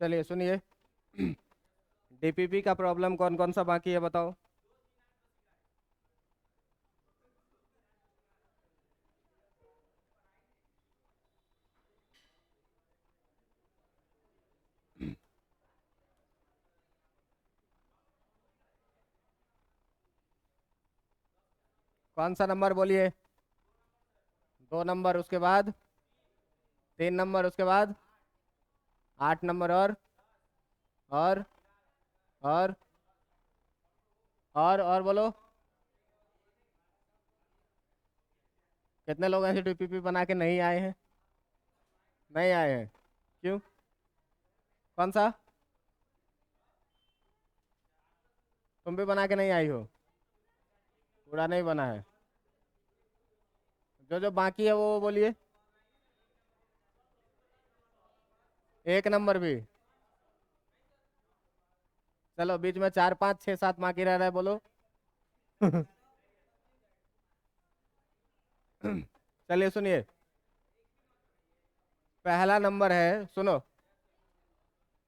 चलिए सुनिए। डीपीपी का प्रॉब्लम कौन कौन सा बाकी है बताओ। कौन सा नंबर बोलिए। 2 नंबर, उसके बाद 3 नंबर, उसके बाद 8 नंबर, और और और बोलो। कितने लोग ऐसे डीपीपी बना के नहीं आए हैं? नहीं आए हैं? क्यों? कौन सा? तुम भी बना के नहीं आई हो? पूरा नहीं बना है? जो जो बाकी है वो बोलिए। 1 नंबर भी? चलो बीच में 4 5 6 7 बाकी रह रहा है, बोलो। चलिए सुनिए। पहला नंबर है, सुनो।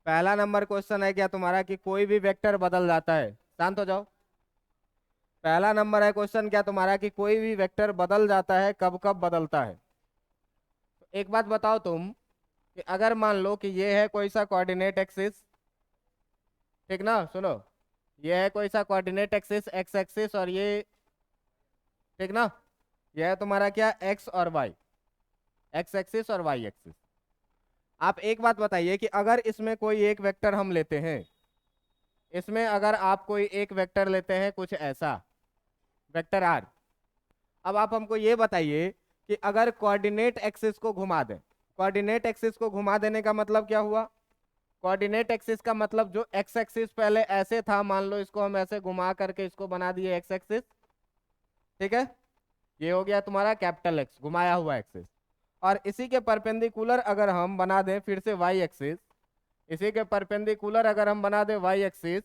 पहला नंबर क्वेश्चन है क्या तुम्हारा कि कोई भी वेक्टर बदल जाता है? शांत हो जाओ। पहला नंबर है क्वेश्चन क्या तुम्हारा कि कोई भी वेक्टर बदल जाता है, कब कब बदलता है? तो एक बात बताओ तुम कि अगर मान लो कि ये है कोई सा कोऑर्डिनेट एक्सिस, ठीक ना, सुनो। ये है कोई सा कोऑर्डिनेट एक्सिस, एक्स एक्सिस, और ये, ठीक ना, ये है तुम्हारा क्या, एक्स और वाई, एक्स एक्सिस और वाई एक्सिस। आप एक बात बताइए कि अगर इसमें कोई एक वेक्टर हम लेते हैं, इसमें अगर आप कोई एक वेक्टर लेते हैं कुछ ऐसा, वेक्टर आर। अब आप हमको ये बताइए कि अगर कोऑर्डिनेट एक्सिस को घुमा दें, कोऑर्डिनेट एक्सिस को घुमा देने का मतलब क्या हुआ? कोऑर्डिनेट एक्सिस का मतलब जो एक्स एक्सिस पहले ऐसे था, मान लो इसको हम ऐसे घुमा करके इसको बना दिए एक्स एक्सिस, ठीक है। ये हो गया तुम्हारा कैपिटल एक्स, घुमाया हुआ एक्सिस। और इसी के परपेंडिकुलर अगर हम बना दें फिर से वाई एक्सिस, इसी के परपेंडिकुलर अगर हम बना दें वाई एक्सिस,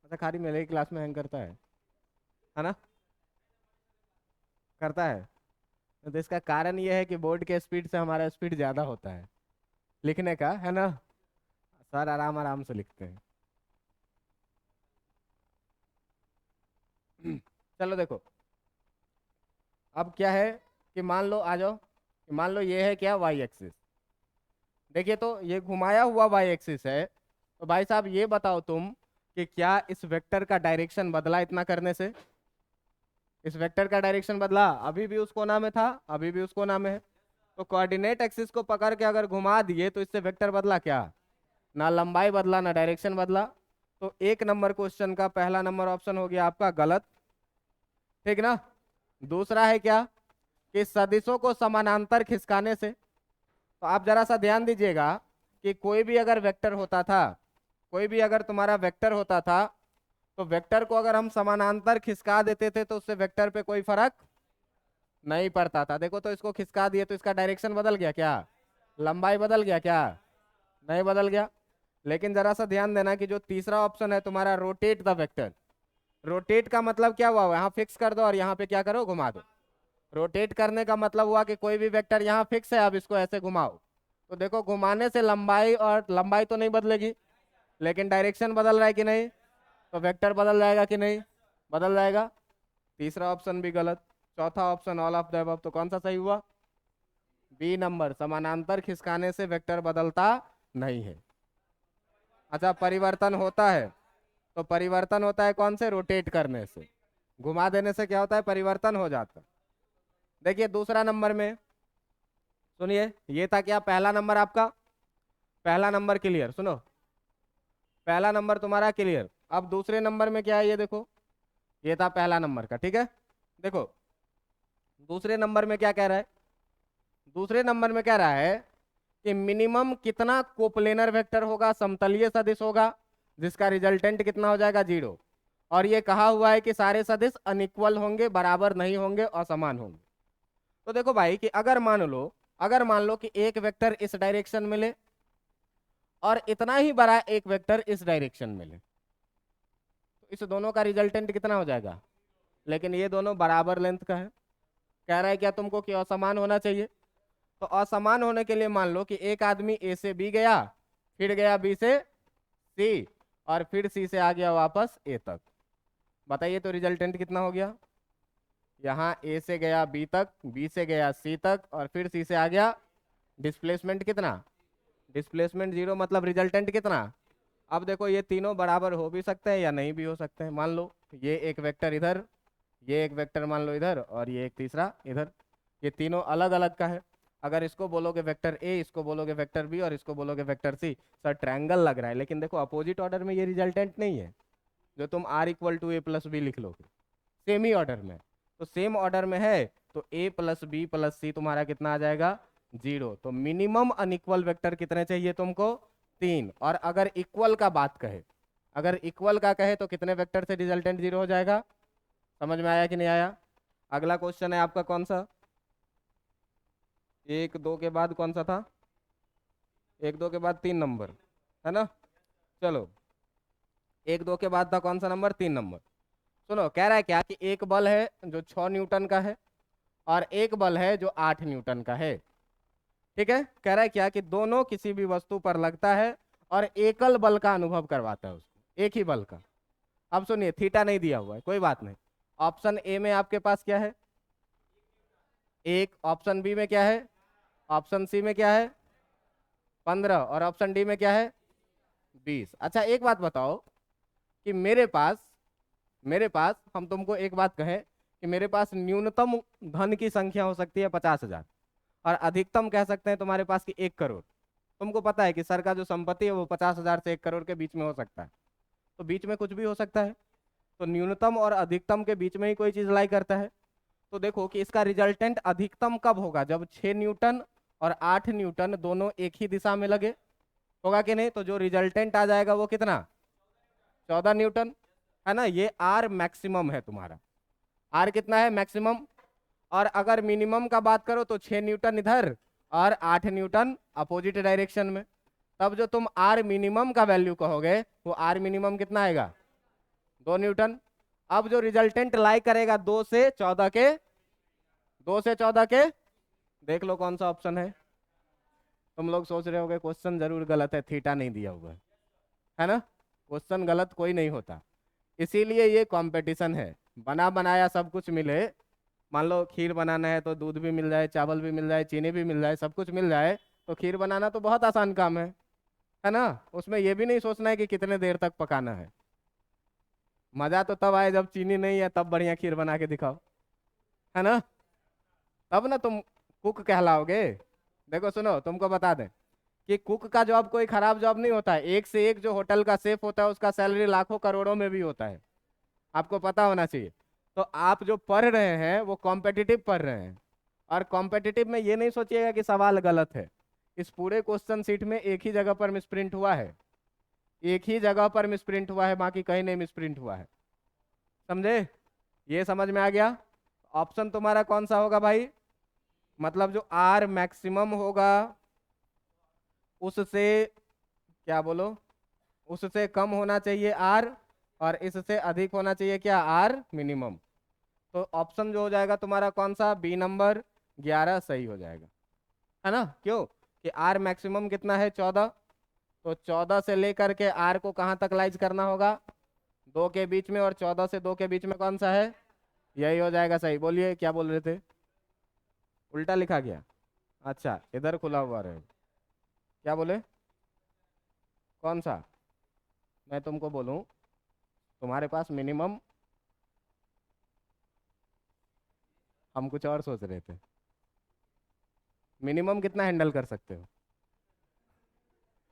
अच्छा खाली मेरे ही क्लास में हैंग करता है ना? करता है। तो इसका कारण ये है कि बोर्ड के स्पीड से हमारा स्पीड ज़्यादा होता है लिखने का, है ना? सर आराम आराम से लिखते हैं। चलो देखो। अब क्या है कि मान लो, आ जाओ, कि मान लो ये है क्या, वाई एक्सिस। देखिए तो ये घुमाया हुआ वाई एक्सिस है। तो भाई साहब ये बताओ तुम कि क्या इस वेक्टर का डायरेक्शन बदला इतना करने से? इस वेक्टर का डायरेक्शन बदला? अभी भी उस कोना में था, अभी भी उस कोना में है। तो कोऑर्डिनेट एक्सिस को पकड़ के अगर घुमा दिए तो इससे वेक्टर बदला क्या? ना लंबाई बदला ना डायरेक्शन बदला। तो 1 नंबर क्वेश्चन का पहला नंबर ऑप्शन हो गया आपका गलत, ठीक ना। दूसरा है क्या कि सदिशों को समानांतर खिसकाने से। तो आप जरा सा ध्यान दीजिएगा कि कोई भी अगर वेक्टर होता था, कोई भी अगर तुम्हारा वेक्टर होता था, तो वेक्टर को अगर हम समानांतर खिसका देते थे तो उससे वेक्टर पे कोई फर्क नहीं पड़ता था। देखो तो इसको खिसका दिए तो इसका डायरेक्शन बदल गया क्या? लंबाई बदल गया क्या? नहीं बदल गया। लेकिन जरा सा ध्यान देना कि जो तीसरा ऑप्शन है तुम्हारा, रोटेट द वेक्टर, रोटेट का मतलब क्या हुआ? यहाँ फिक्स कर दो और यहाँ पे क्या करो, घुमा दो। रोटेट करने का मतलब हुआ कि कोई भी वेक्टर यहाँ फिक्स है, अब इसको ऐसे घुमाओ। तो देखो घुमाने से लंबाई, और लंबाई तो नहीं बदलेगी लेकिन डायरेक्शन बदल रहा है कि नहीं? तो वेक्टर बदल जाएगा कि नहीं? बदल जाएगा। तीसरा ऑप्शन भी गलत। चौथा option all of the above, तो कौन सा सही हुआ? बी नंबर, समानांतर खिसकाने से वेक्टर बदलता नहीं है। अच्छा परिवर्तन होता है? तो परिवर्तन होता है कौन से? रोटेट करने से। घुमा देने से क्या होता है? परिवर्तन हो जाता है। देखिए दूसरा नंबर में, सुनिए, ये था क्या, पहला नंबर आपका, पहला नंबर क्लियर, सुनो। पहला नंबर तुम्हारा क्लियर। अब दूसरे नंबर में क्या है ये देखो। ये था पहला नंबर का, ठीक है। देखो दूसरे नंबर में क्या कह रहा है। दूसरे नंबर में कह रहा है कि मिनिमम कितना कोप्लेनर वेक्टर होगा, समतलीय सदिश होगा, जिसका रिजल्टेंट कितना हो जाएगा, 0। और ये कहा हुआ है कि सारे सदिश अनइक्वल होंगे, बराबर नहीं होंगे, असमान होंगे। तो देखो भाई कि अगर मान लो, अगर मान लो कि एक वेक्टर इस डायरेक्शन में ले और इतना ही बड़ा एक वेक्टर इस डायरेक्शन में ले, तो इस दोनों का रिजल्टेंट कितना हो जाएगा? लेकिन ये दोनों बराबर लेंथ का है। कह रहा है क्या तुमको कि असमान होना चाहिए? तो असमान होने के लिए मान लो कि एक आदमी ए से बी गया, फिर गया बी से सी, और फिर सी से आ गया वापस ए तक। बताइए तो रिजल्टेंट कितना हो गया? यहाँ ए से गया बी तक, बी से गया सी तक, और फिर सी से आ गया। डिस्प्लेसमेंट कितना? डिस्प्लेसमेंट 0, मतलब रिजल्टेंट कितना? अब देखो ये तीनों बराबर हो भी सकते हैं या नहीं भी हो सकते हैं। मान लो ये एक वेक्टर इधर, ये एक वेक्टर मान लो इधर, और ये एक तीसरा इधर, ये तीनों अलग अलग का है। अगर इसको बोलोगे वेक्टर ए, इसको बोलोगे वेक्टर बी, और इसको बोलोगे वेक्टर सी, सर ट्रायंगल लग रहा है, लेकिन देखो अपोजिट ऑर्डर में ये रिजल्टेंट नहीं है जो तुम r equal to A plus B लिख लोगे, सेम ही ऑर्डर में। तो सेम ऑर्डर में है तो a प्लस बी प्लस सी तुम्हारा कितना आ जाएगा? 0। तो मिनिमम अनइक्वल वेक्टर कितने चाहिए तुमको? 3। और अगर इक्वल का बात कहे, अगर इक्वल का कहे तो कितने वेक्टर से रिजल्टेंट 0 हो जाएगा? समझ में आया कि नहीं आया? अगला क्वेश्चन है आपका कौन सा? 1 2 के बाद कौन सा था? 1 2 के बाद 3 नंबर, है ना? चलो 1 2 के बाद था कौन सा नंबर? 3 नंबर। सुनो, कह रहा है क्या कि एक बल है जो 6 न्यूटन का है, और एक बल है जो 8 न्यूटन का है। ठीक है, कह रहा है क्या कि दोनों किसी भी वस्तु पर लगता है और एकल बल का अनुभव करवाता है उसको, एक ही बल का। अब सुनिए, थीटा नहीं दिया हुआ है, कोई बात नहीं। ऑप्शन ए में आपके पास क्या है? 1। ऑप्शन बी में क्या है? ऑप्शन सी में क्या है? 15। और ऑप्शन डी में क्या है? 20। अच्छा एक बात बताओ कि मेरे पास हम तुमको एक बात कहें कि मेरे पास न्यूनतम धन की संख्या हो सकती है 50,000, और अधिकतम कह सकते हैं तुम्हारे पास कि 1 करोड़। तुमको पता है कि सर का जो संपत्ति है वो 50,000 से 1 करोड़ के बीच में हो सकता है, तो बीच में कुछ भी हो सकता है। तो न्यूनतम और अधिकतम के बीच में ही कोई चीज लाई करता है। तो देखो कि इसका रिजल्टेंट अधिकतम कब होगा? जब 6 न्यूटन और 8 न्यूटन दोनों एक ही दिशा में लगे, होगा कि नहीं? तो जो रिजल्टेंट आ जाएगा वो कितना? 14 न्यूटन, है ना? ये आर मैक्सिमम है तुम्हारा। आर कितना है? मैक्सिमम। और अगर मिनिमम का बात करो तो 6 न्यूटन इधर और 8 न्यूटन अपोजिट डायरेक्शन में। तब जो तुम आर मिनिमम का वैल्यू कहोगे वो आर मिनिमम कितना आएगा? 2 न्यूटन। अब जो रिजल्टेंट लाई करेगा 2 से 14 के, 2 से 14 के, देख लो कौन सा ऑप्शन है। तुम लोग सोच रहे होगे क्वेश्चन जरूर गलत है, थीटा नहीं दिया हुआ है ना? क्वेश्चन गलत कोई नहीं होता, इसीलिए ये कंपटीशन है। बना बनाया सब कुछ मिले, मान लो खीर बनाना है तो दूध भी मिल जाए, चावल भी मिल जाए, चीनी भी मिल जाए, सब कुछ मिल जाए, तो खीर बनाना तो बहुत आसान काम है ना? उसमें ये भी नहीं सोचना है कि कितने देर तक पकाना है। मजा तो तब आए जब चीनी नहीं है, तब बढ़िया खीर बना के दिखाओ, है ना? तब ना तुम कुक कहलाओगे। देखो सुनो, तुमको बता दें कि कुक का जॉब कोई खराब जॉब नहीं होता है। एक से एक जो होटल का शेफ होता है उसका सैलरी लाखों करोड़ों में भी होता है, आपको पता होना चाहिए। तो आप जो पढ़ रहे हैं वो कॉम्पिटिटिव पढ़ रहे हैं, और कॉम्पिटिटिव में ये नहीं सोचिएगा कि सवाल गलत है। इस पूरे क्वेश्चन सीट में एक ही जगह पर मिसप्रिंट हुआ है, एक ही जगह पर मिसप्रिंट हुआ है, बाकी कहीं नहीं मिसप्रिंट हुआ है। समझे? ये समझ में आ गया? ऑप्शन तुम्हारा कौन सा होगा भाई? मतलब जो आर मैक्सिमम होगा उससे, क्या बोलो, उससे कम होना चाहिए आर, और इससे अधिक होना चाहिए क्या? Are minimum. तो ऑप्शन जो हो जाएगा तुम्हारा कौन सा? बी नंबर 11 सही हो जाएगा, है ना? क्यों कि आर मैक्सिमम कितना है? 14। तो 14 से लेकर के आर को कहाँ तक लाइज करना होगा? 2 के बीच में, और 14 से 2 के बीच में कौन सा है? यही हो जाएगा सही। बोलिए क्या बोल रहे थे? उल्टा लिखा गया? अच्छा इधर खुला हुआ रहे, क्या बोले? कौन सा? मैं तुमको बोलूं, तुम्हारे पास मिनिमम, हम कुछ और सोच रहे थे। मिनिमम कितना हैंडल कर सकते हो?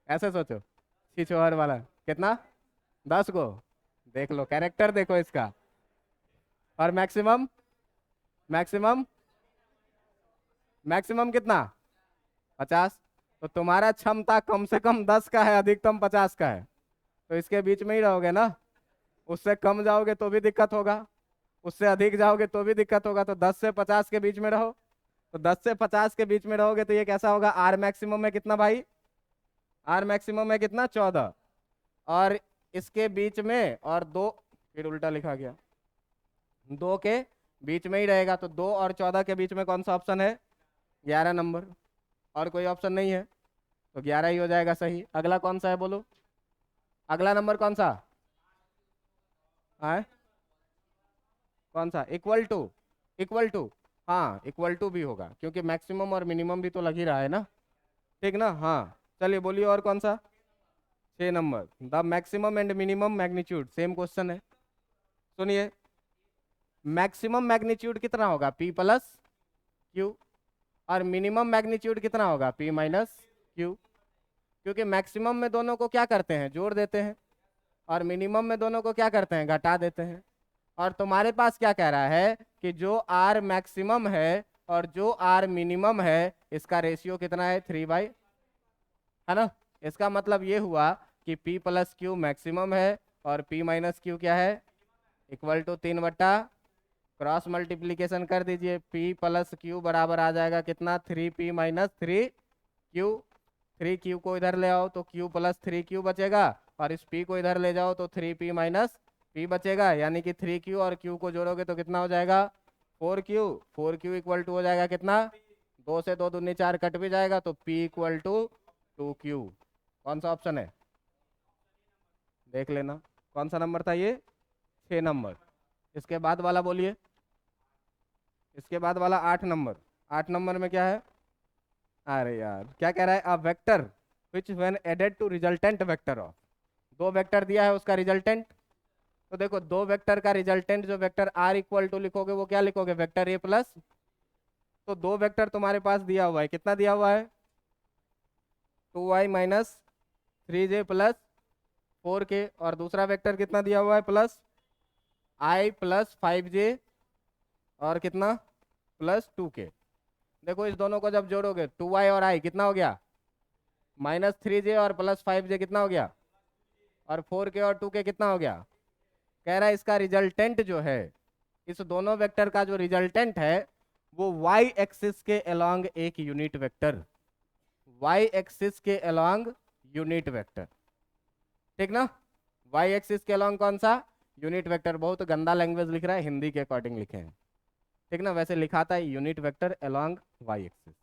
ऐसे सोचो, छिछोहर वाला कितना? 10 को। देख लो कैरेक्टर, देखो इसका। और मैक्सिमम, मैक्सिमम, मैक्सिमम कितना? 50। तो तुम्हारा क्षमता कम से कम 10 का है, अधिकतम 50 का है, तो इसके बीच में ही रहोगे ना। उससे कम जाओगे तो भी दिक्कत होगा, उससे अधिक जाओगे तो भी दिक्कत होगा। तो 10 से 50 के बीच में रहो। तो 10 से 50 के बीच में रहोगे तो ये कैसा होगा? आर मैक्सिमम है कितना भाई? आर मैक्सिमम है कितना? 14। और इसके बीच में, और 2, फिर उल्टा लिखा गया, 2 के बीच में ही रहेगा। तो 2 और 14 के बीच में कौन सा ऑप्शन है? 11 नंबर। और कोई ऑप्शन नहीं है, तो 11 ही हो जाएगा सही। अगला कौन सा है बोलो, अगला नंबर कौन सा है? कौन सा? इक्वल टू, इक्वल टू, हाँ इक्वल टू भी होगा क्योंकि मैक्सिमम और मिनिमम भी तो लग ही रहा है ना, ठीक ना? हाँ चलिए बोलिए और कौन सा? 6 number, the maximum and minimum magnitude, same question है। सुनिए, मैक्सिमम मैग्नीट्यूड कितना होगा? P प्लस क्यू, और मिनिमम मैग्नीट्यूड कितना होगा? P minus Q. क्योंकि मैक्सिमम में दोनों को क्या करते हैं? जोड़ देते हैं, और मिनिमम में दोनों को क्या करते हैं? घटा देते हैं। और तुम्हारे पास क्या कह रहा है कि जो R मैक्सिमम है और जो R मिनिमम है इसका रेशियो कितना है? 3/, है ना? इसका मतलब ये हुआ कि P प्लस क्यू मैक्सिमम है और P माइनस क्यू क्या है? इक्वल टू 3/, क्रॉस मल्टीप्लीकेशन कर दीजिए, P प्लस क्यू बराबर आ जाएगा कितना? 3P minus 3Q। 3Q को इधर ले आओ तो Q प्लस 3Q बचेगा, और इस P को इधर ले जाओ तो 3P माइनस P बचेगा, यानी कि 3Q और Q को जोड़ोगे तो कितना हो जाएगा? 4Q। 4Q इक्वल टू हो जाएगा कितना? 2 से 2 दूनी 4 कट भी जाएगा, तो P इक्वल टू 2Q। कौन सा ऑप्शन है? देख लेना कौन सा नंबर था ये, 6 नंबर। इसके बाद वाला बोलिए, इसके बाद वाला 8 नंबर। 8 नंबर में क्या है? अरे यार क्या कह रहा है? A vector which when added to resultant vector of, दो वेक्टर दिया है उसका रिजल्टेंट। तो देखो दो वेक्टर का रिजल्टेंट जो वेक्टर आर इक्वल टू लिखोगे वो क्या लिखोगे? Vector A plus. तो दो वेक्टर तुम्हारे पास दिया हुआ है, कितना दिया हुआ है? 2y minus 3j plus 4k, और दूसरा वेक्टर कितना दिया हुआ है? प्लस i प्लस 5j और कितना? Plus 2k। देखो इस दोनों को जब जोड़ोगे 2y और i कितना हो गया? माइनस 3j और प्लस 5j कितना हो गया? और 4k और 2k कितना हो गया? कह रहा है इसका रिजल्टेंट जो है, इस दोनों वेक्टर का जो रिजल्टेंट है वो y एक्सिस के अलोंग एक यूनिट वेक्टर, y एक्सिस के अलोंग यूनिट वेक्टर, ठीक ना? y एक्सिस के अलोंग कौन सा? Unit vector. बहुत गंदा लैंग्वेज लिख रहा है, हिंदी के अकॉर्डिंग लिखे हैं, ठीक ना? वैसे लिखाता है unit vector along y axis,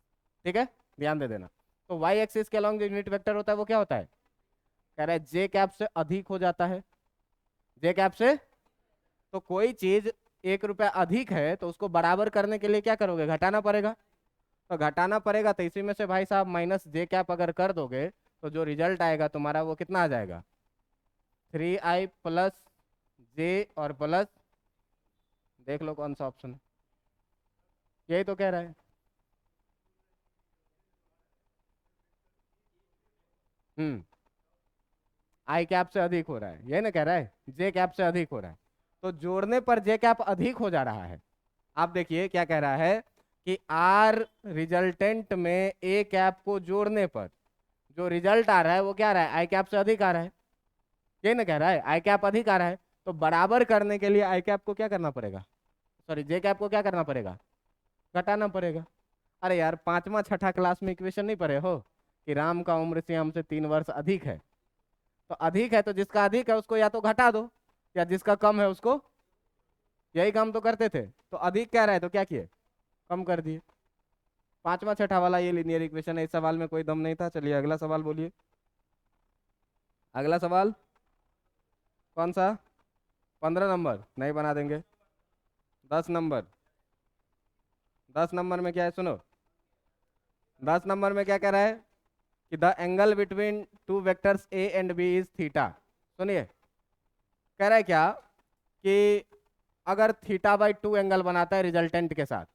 ठीक है? ध्यान दे देना। तो y एक्सिस के अलोंग जो यूनिट वेक्टर होता है वो क्या होता है? कह रहा है जे कैप से अधिक हो जाता है, जे कैप से। तो कोई चीज 1 रुपया अधिक है तो उसको बराबर करने के लिए क्या करोगे? घटाना पड़ेगा। तो घटाना पड़ेगा, तो इसी में से भाई साहब माइनस जे कैप अगर कर दोगे तो जो रिजल्ट आएगा तुम्हारा वो कितना आ जाएगा? 3i प्लस जे और प्लस, देख लो कौन सा ऑप्शन है, यही तो कह रहा है। आई कैप से अधिक हो रहा है, यही ना कह रहा है? जे कैप से अधिक हो रहा है, तो जोड़ने पर जे कैप अधिक हो जा रहा है। आप देखिए क्या कह रहा है कि आर रिजल्टेंट में ए कैप को जोड़ने पर जो रिजल्ट आ रहा है वो क्या आ रहा है? आई कैप से अधिक आ रहा है, ये ना कह रहा है? आई कैप अधिक आ रहा है, तो बराबर करने के लिए आई कैप को क्या करना पड़ेगा? सॉरी, जे कैप को क्या करना पड़ेगा? घटाना पड़ेगा। अरे यार पांचवा छठा क्लास में इक्वेशन नहीं पढ़े हो कि राम का उम्र से हमसे 3 वर्ष अधिक है? तो अधिक है तो जिसका अधिक है उसको या तो घटा दो, या जिसका कम है उसको, यही काम तो करते थे। तो अधिक कह रहा है तो क्या किए? कम कर दिए। पांचवा छठा वाला ये लीनियर इक्वेशन है, इस सवाल में कोई दम नहीं था। चलिए अगला सवाल बोलिए, अगला सवाल कौन सा? 15 नंबर नहीं बना देंगे। 10 नंबर, 10 नंबर में क्या है सुनो, 10 नंबर में क्या कह रहा है कि the angle between two vectors A and B is theta. सुनिए कह रहा है क्या कि अगर θ/2 एंगल बनाता है रिजल्टेंट के साथ,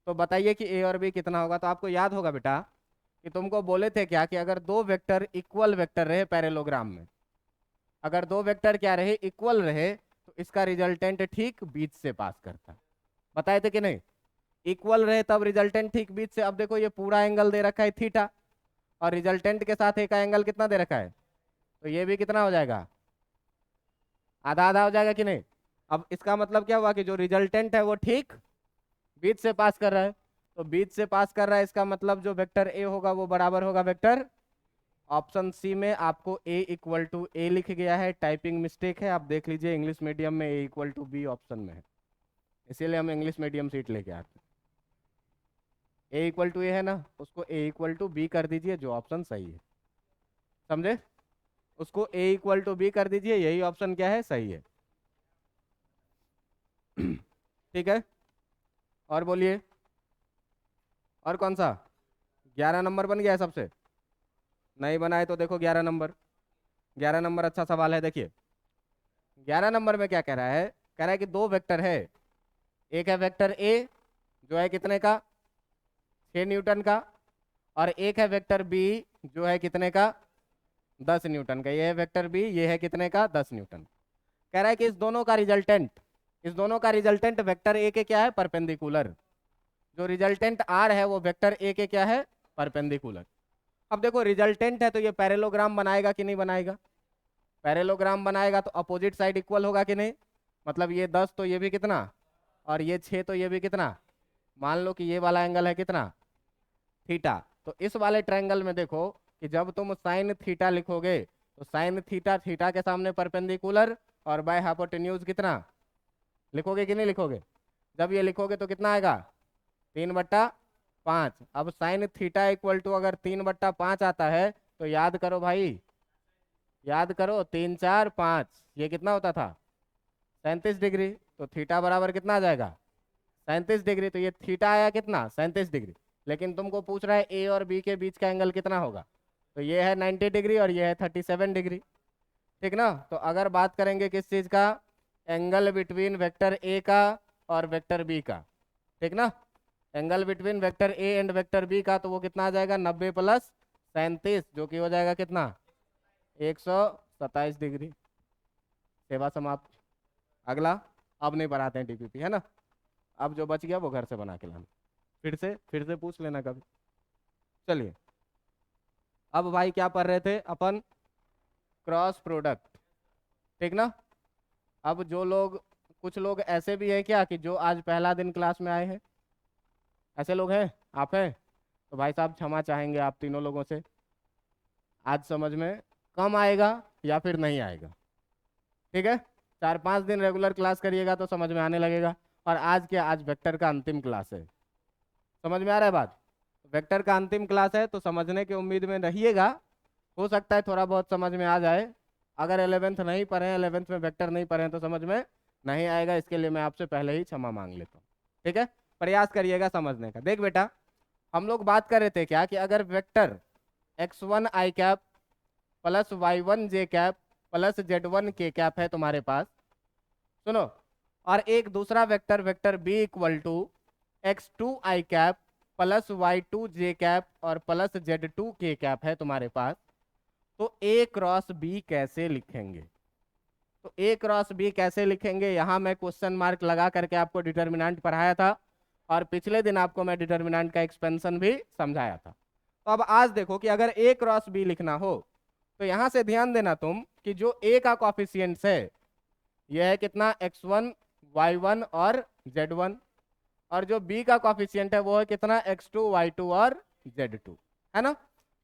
तो बताइए कि ए और बी कितना होगा? तो आपको याद होगा बेटा कि तुमको बोले थे क्या कि अगर दो वेक्टर इक्वल वेक्टर रहे पैरेललोग्राम में, अगर दो वेक्टर क्या रहे? इक्वल रहे, तो इसका रिजल्टेंट ठीक बीच से पास करता। बताए थे कि नहीं? इक्वल रहे तब रिजल्टेंट ठीक बीच से। अब देखो ये पूरा एंगल दे रखा है थीटा, और रिजल्टेंट के साथ एक एंगल कितना दे रखा है? तो ये भी कितना हो जाएगा? आधा आधा हो जाएगा कि नहीं? अब इसका मतलब क्या हुआ कि जो रिजल्टेंट है वो ठीक बीच से पास कर रहा है। तो बीच से पास कर रहा है, इसका मतलब जो वेक्टर ए होगा वो बराबर होगा वेक्टर, ऑप्शन सी में आपको ए इक्वल टू ए लिख गया है, टाइपिंग मिस्टेक है। आप देख लीजिए इंग्लिश मीडियम में ए इक्वल टू बी ऑप्शन में है, इसीलिए हम इंग्लिश मीडियम सीट लेके आते हैं। ए इक्वल टू ए है ना, उसको ए इक्वल टू बी कर दीजिए, जो ऑप्शन सही है, समझे? उसको ए इक्वल टू बी कर दीजिए, यही ऑप्शन क्या है, सही है। ठीक है, और बोलिए, और कौन सा? 11 नंबर बन गया है सबसे? नहीं बनाए तो देखो 11 नंबर, 11 नंबर अच्छा सवाल है। देखिए 11 नंबर में क्या कह रहा है, कह रहा है कि दो वेक्टर है, एक है वेक्टर ए जो है कितने का, 6 न्यूटन का, और एक है वेक्टर बी जो है कितने का, 10 न्यूटन का। ये है वेक्टर बी, ये है कितने का, 10 न्यूटन। कह रहा है कि इस दोनों का रिजल्टेंट वेक्टर ए के क्या है, परपेंडिकुलर। जो रिजल्टेंट आर है वो वेक्टर ए के क्या है, परपेंडिकुलर। अब देखो रिजल्टेंट है तो ये पैरेललोग्राम बनाएगा कि नहीं बनाएगा? पैरेललोग्राम बनाएगा तो अपोजिट साइड इक्वल होगा कि नहीं? मतलब ये 10 तो ये भी कितना, और ये 6 तो ये भी कितना। मान लो कि ये वाला एंगल है कितना, थीटा। तो इस वाले ट्रायंगल में देखो कि जब तुम साइन थीटा लिखोगे तो साइन थीटा थीटा के सामने परपेंडिकुलर, और बाय हाइपोटेन्यूज कितना लिखोगे कि नहीं लिखोगे? जब ये लिखोगे तो कितना आएगा, 3/5। अब साइन थीटा इक्वल टू अगर 3/5 आता है तो याद करो भाई, याद करो, 3 4 5, ये कितना होता था, 37 डिग्री। तो थीटा बराबर कितना आ जाएगा, 37 डिग्री। तो ये थीटा आया कितना, 37 डिग्री। लेकिन तुमको पूछ रहा है ए और बी के बीच का एंगल कितना होगा, तो ये है 90 डिग्री और ये है 37 डिग्री। ठीक ना? तो अगर बात करेंगे किस चीज़ का, एंगल बिटवीन वेक्टर ए का और वेक्टर बी का, ठीक ना, angle between vector A and vector B का, तो वो कितना आ जाएगा, 90 + 37, जो कि हो जाएगा कितना, 127 डिग्री। सेवा समाप्त। अगला, अब नहीं बढ़ाते हैं डीपीपी, है ना? अब जो बच गया वो घर से बना के लाना, फिर से पूछ लेना कभी। चलिए, अब भाई क्या पढ़ रहे थे अपन, क्रॉस प्रोडक्ट, ठीक ना? अब जो लोग, कुछ लोग ऐसे भी है क्या कि जो आज पहला दिन क्लास में आए हैं, ऐसे लोग हैं, आप हैं? तो भाई साहब क्षमा चाहेंगे आप तीनों लोगों से, आज समझ में कम आएगा या फिर नहीं आएगा, ठीक है? 4 5 दिन रेगुलर क्लास करिएगा तो समझ में आने लगेगा। और आज क्या, आज वेक्टर का अंतिम क्लास है, समझ में आ रहा है बात? वेक्टर का अंतिम क्लास है तो समझने की उम्मीद में रहिएगा, हो सकता है थोड़ा बहुत समझ में आ जाए। अगर 11th नहीं पढ़े, 11th में वेक्टर नहीं पढ़े तो समझ में नहीं आएगा, इसके लिए मैं आपसे पहले ही क्षमा मांग लेता हूँ, ठीक है? प्रयास करिएगा समझने का। देख बेटा, हम लोग बात कर रहे थे क्या कि अगर vector x1i plus y1j plus z1k है तुम्हारे पास, सुनो, और एक दूसरा vector vector b equal to x2i plus y2j और प्लस z2k है तुम्हारे पास, तो a क्रॉस b कैसे लिखेंगे? तो a क्रॉस b कैसे लिखेंगे, यहाँ मैं क्वेश्चन मार्क लगा करके आपको डिटर्मिनेंट पढ़ाया था, और पिछले दिन आपको मैं डिटर्मिनेंट का एक्सपेंशन भी समझाया था। तो अब आज देखो कि अगर a क्रॉस b लिखना हो तो यहाँ से ध्यान देना तुम कि जो a का कॉफिशियंट्स है यह है कितना, x1 y1 और z1, और जो b का कॉफिशियंट है वो है कितना, x2 y2 और z2, है ना?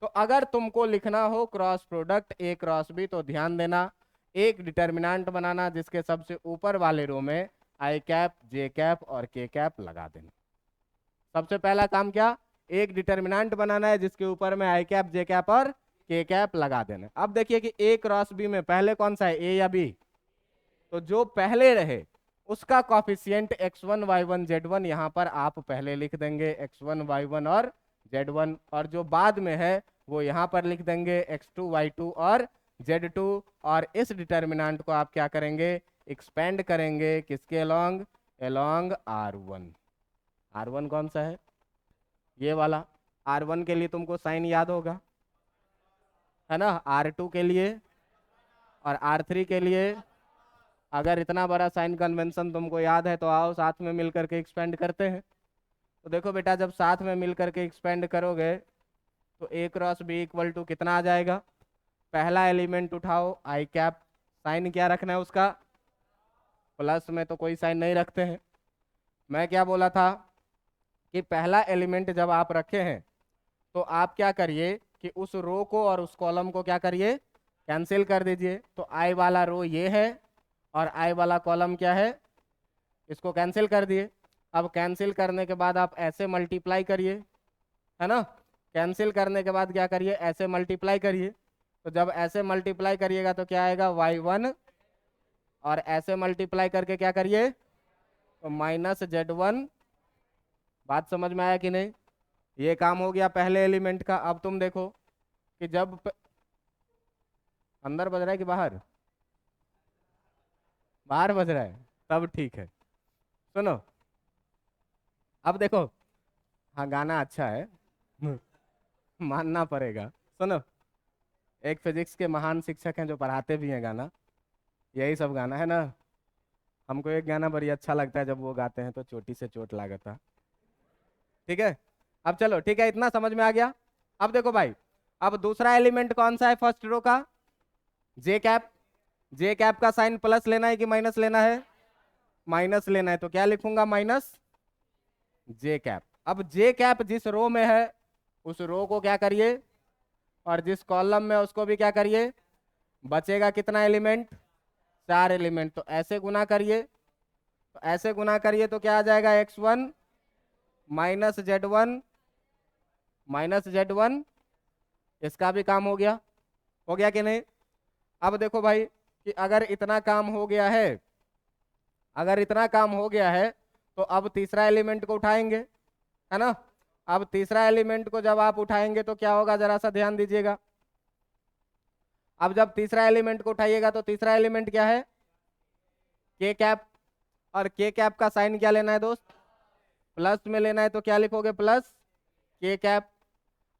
तो अगर तुमको लिखना हो cross product a cross b तो ध्यान देना, एक डिटर्मिनेंट बनाना जिसके सबसे ऊपर वाले रो में i j और k लगा देना। सबसे पहला काम क्या, एक डिटर्मिनेंट बनाना है जिसके ऊपर में i j और k लगा देना। अब देखिए कि a क्रॉस b में पहले कौन सा है, a या b? तो जो पहले रहे उसका कॉफिशियंट x1 y1 z1 यहाँ पर आप पहले लिख देंगे, x1 y1 और z1, और जो बाद में है वो यहाँ पर लिख देंगे x2 y2 और z2। और इस डिटर्मिनेंट को आप क्या करेंगे, एक्सपेंड करेंगे किसके अलोंग, अलोंग r1। r1 कौन सा है, ये वाला। r1 के लिए तुमको साइन याद होगा, है ना? r2 के लिए और r3 के लिए। अगर इतना बड़ा साइन कन्वेंशन तुमको याद है तो आओ साथ में मिल करके एक्सपेंड करते हैं। तो देखो बेटा, जब साथ में मिल करके एक्सपेंड करोगे तो a cross b equal to कितना आ जाएगा, पहला एलिमेंट उठाओ i साइन क्या रखना है उसका, प्लस में तो कोई साइन नहीं रखते हैं। मैं क्या बोला था कि पहला एलिमेंट जब आप रखे हैं तो आप क्या करिए कि उस रो को और उस कॉलम को क्या करिए, कैंसिल कर दीजिए। तो i वाला रो ये है और i वाला कॉलम क्या है, इसको कैंसिल कर दिए। अब कैंसिल करने के बाद आप ऐसे मल्टीप्लाई करिए, है ना। कैंसिल करने के बाद क्या करिए, ऐसे मल्टीप्लाई करिए। तो जब ऐसे मल्टीप्लाई करिएगा तो क्या आएगा, y1, और ऐसे मल्टीप्लाई करके क्या करिए, तो -z1। बात समझ में आया कि नहीं। ये काम हो गया पहले एलिमेंट का। अब तुम देखो कि अंदर बज रहा है कि बाहर, बाहर बज रहा है, तब ठीक है। सुनो, अब देखो, हाँ गाना अच्छा है मानना पड़ेगा। सुनो, एक फिजिक्स के महान शिक्षक हैं जो पढ़ाते भी हैं गाना, यही सब गाना है ना। हमको एक गाना बड़ी अच्छा लगता है, जब वो गाते हैं तो चोटी से चोट लागता। ठीक है, अब चलो ठीक है, इतना समझ में आ गया। अब देखो भाई, अब दूसरा एलिमेंट कौन सा है फर्स्ट रो का, जे कैप। जे कैप का साइन प्लस लेना है कि माइनस लेना है, माइनस लेना है। तो क्या लिखूंगा, माइनस जे कैप। अब जे कैप जिस रो में है उस रो को क्या करिए, और जिस कॉलम में उसको भी क्या करिए। बचेगा कितना एलिमेंट, 4 एलिमेंट। तो ऐसे गुना करिए, तो ऐसे गुना करिए तो क्या आ जाएगा, x1 -z1 -z1। इसका भी काम हो गया कि नहीं। अब देखो भाई कि अगर इतना काम हो गया है, अगर इतना काम हो गया है, तो अब तीसरा एलिमेंट को उठाएंगे, है ना। अब तीसरा एलिमेंट को जब आप उठाएंगे तो क्या होगा, जरा सा ध्यान दीजिएगा। अब जब तीसरा एलिमेंट को उठाइएगा तो तीसरा एलिमेंट क्या है, के कैप। और के कैप का साइन क्या लेना है दोस्त, प्लस में लेना है। तो क्या लिखोगे, प्लस के कैप।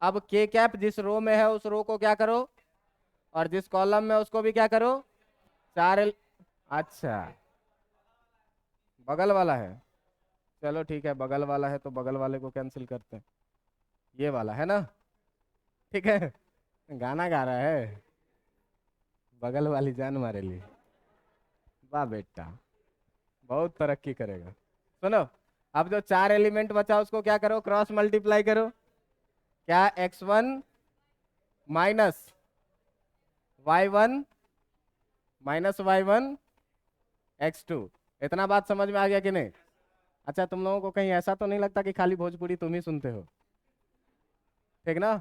अब के कैप जिस रो में है उस रो को क्या करो, और जिस कॉलम में उसको भी क्या करो, 4 अच्छा, बगल वाला है, चलो ठीक है, बगल वाला है तो बगल वाले को कैंसिल करते हैं, ये वाला है ना। ठीक है, गाना गा रहा है, बगल वाली जान मारे लिए, वाह बेटा, बहुत तरक्की करेगा। सुनो, अब जो 4 एलिमेंट बचा उसको क्या करो, क्रॉस मल्टीप्लाई करो। क्या, x1 -y1 -y1 x2। इतना बात समझ में आ गया कि नहीं। अच्छा, तुम लोगों को कहीं ऐसा तो नहीं लगता कि खाली भोजपुरी तुम ही सुनते हो, ठीक ना।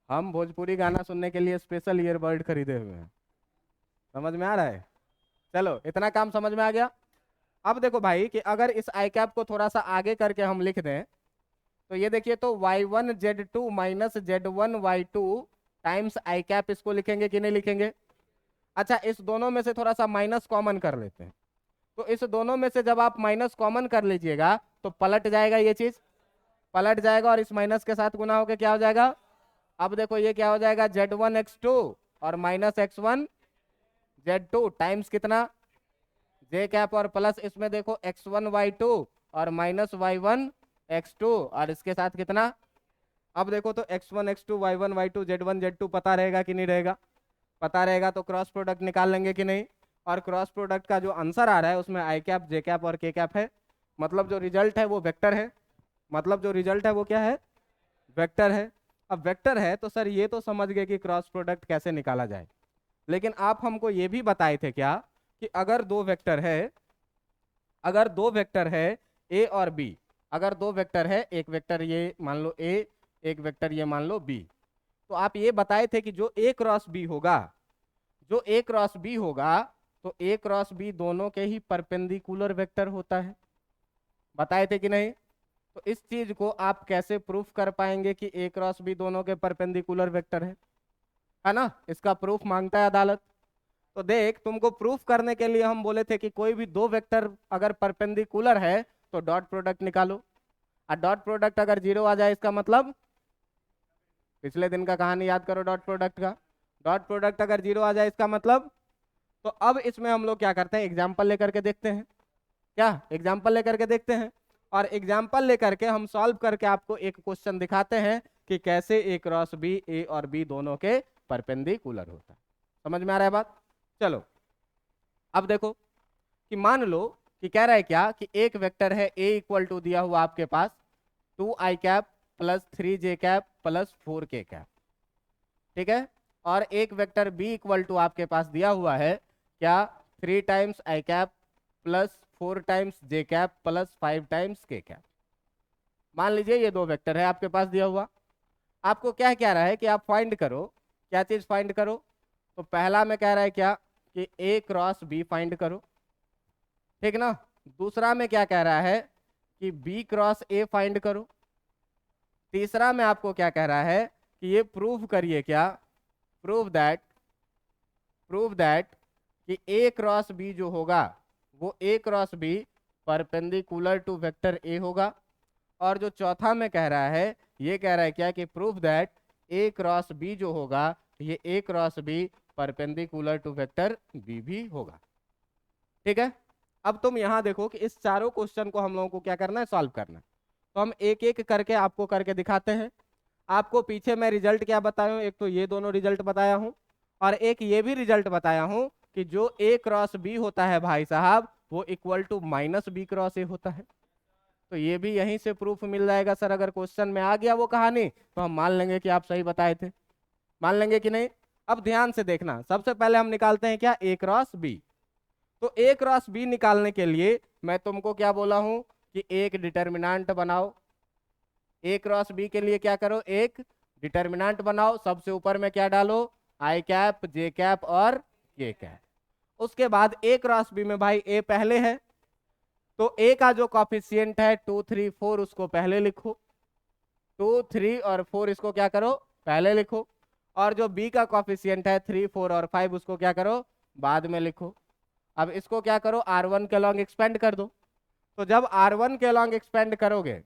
हम भोजपुरी गाना सुनने के लिए स्पेशल ईयरबड खरीदे हुए हैं, समझ में आ रहा है। चलो, इतना काम समझ में आ गया। अब देखो भाई कि अगर इस आई कैप को थोड़ा सा आगे करके हम लिख दें, तो ये देखिए, तो y1z2 -z1y2 times I cap, इसको लिखेंगे कि नहीं लिखेंगे। अच्छा, इस दोनों में से थोड़ा सा माइनस कॉमन कर लेते हैं। तो इस दोनों में से जब आप माइनस कॉमन कर लीजिएगा तो पलट जाएगा, ये चीज पलट जाएगा, और इस माइनस के साथ गुना होकर क्या हो जाएगा। अब देखो ये क्या हो जाएगा, z1x2 और -x1z2 टाइम्स कितना, जे कैप, और प्लस इसमें देखो x1y2 और -y1x2, और इसके साथ कितना। अब देखो तो x1 x2 y1 y2 z1 z2 पता रहेगा कि नहीं रहेगा, पता रहेगा। तो क्रॉस प्रोडक्ट निकाल लेंगे कि नहीं। और क्रॉस प्रोडक्ट का जो आंसर आ रहा है उसमें आई कैप, जे कैप और के कैप है, मतलब जो रिजल्ट है वो वेक्टर है, मतलब जो रिजल्ट है वो क्या है, वेक्टर है। अब वेक्टर है तो सर ये तो समझ गए कि क्रॉस प्रोडक्ट कैसे निकाला जाए, लेकिन आप हमको ये भी बताए थे क्या कि अगर दो वेक्टर है, अगर दो वेक्टर है ए और बी, अगर दो वेक्टर है, एक वेक्टर ये मान लो ए, एक वेक्टर ये मान लो बी, तो आप ये बताए थे कि जो ए क्रॉस बी होगा, जो ए क्रॉस बी होगा, तो ए क्रॉस बी दोनों के ही परपेंडिकुलर वेक्टर होता है, बताए थे कि नहीं। तो इस चीज को आप कैसे प्रूफ कर पाएंगे कि ए क्रॉस बी दोनों के परपेंडिकुलर वेक्टर है ना। इसका प्रूफ मांगता है अदालत। तो देख, तुमको प्रूफ करने के लिए हम बोले थे कि कोई भी दो वेक्टर अगर परपेंडिकुलर है तो डॉट प्रोडक्ट निकालो, और डॉट प्रोडक्ट अगर 0 आ जाए इसका मतलब, पिछले दिन का कहानी याद करो डॉट प्रोडक्ट का, डॉट प्रोडक्ट अगर 0 आ जाए इसका मतलब। तो अब इसमें हम लोग क्या करते हैं, एग्जाम्पल लेकर के देखते हैं, क्या एग्जाम्पल लेकर के देखते हैं, और एग्जाम्पल लेकर के हम सॉल्व करके आपको एक क्वेश्चन दिखाते हैं कि कैसे ए क्रॉस बी, ए और बी दोनों के परपेंडिकुलर होता है। समझ में आ रहा है बात। चलो, अब देखो कि मान लो कि कह रहा है क्या कि एक वेक्टर है ए इक्वल टू दिया हुआ आपके पास 2i cap plus 3j cap plus 4k cap, ठीक है। और एक वेक्टर बी इक्वल टू आपके पास दिया हुआ है क्या, 3 times I cap plus 4 times J cap plus 5 times के कैप। मान लीजिए ये दो वेक्टर है आपके पास दिया हुआ, आपको क्या कह रहा है कि आप फाइंड करो, क्या चीज फाइंड करो। तो पहला में कह रहा है क्या कि ए क्रॉस बी फाइंड करो, ठीक ना। दूसरा में क्या कह रहा है कि बी क्रॉस ए फाइंड करो। तीसरा में आपको क्या कह रहा है कि ये प्रूव करिए, क्या प्रूव दैट कि ए क्रॉस बी जो होगा वो A cross B perpendicular to vector A होगा। और जो चौथा में कह रहा है, ये कह रहा है क्या कि prove that A cross B जो होगा ये A cross B perpendicular to vector B भी होगा, ठीक है। अब तुम यहां देखो कि इस चारों क्वेश्चन को हम लोगों को क्या करना है, सॉल्व करना है। तो हम एक एक करके आपको करके दिखाते हैं। आपको पीछे मैं रिजल्ट क्या बताया हूं, एक तो ये दोनों रिजल्ट बताया हूं और एक ये भी रिजल्ट बताया हूं कि जो ए क्रॉस बी होता है भाई साहब वो equal to minus B cross A होता है। तो ये भी यहीं से प्रूफ मिल जाएगा सर, अगर क्वेश्चन में आ गया वो कहानी तो हम मान लेंगे कि आप सही बताए थे, मान लेंगे कि नहीं। अब ध्यान से देखना, सबसे पहले हम निकालते हैं क्या, ए क्रॉस बी। तो ए क्रॉस बी निकालने के लिए मैं तुमको क्या बोला हूं कि एक डिटर्मिनेंट बनाओ। ए क्रॉस बी के लिए क्या करो, एक डिटर्मिनेंट बनाओ, सबसे ऊपर में क्या डालो, आई कैप जे कैप और के कैप। उसके बाद ए क्रॉस बी में भाई ए पहले है तो ए का जो कॉफिशियंट है 2 3 4 उसको पहले लिखो, 2 3 और 4 इसको क्या करो, पहले लिखो। और जो बी का कॉफिशियंट है 3 4 और 5 उसको क्या करो, बाद में लिखो। अब इसको क्या करो, R1 के लॉन्ग एक्सपेंड कर दो। तो जब R1 के लॉन्ग एक्सपेंड करोगे,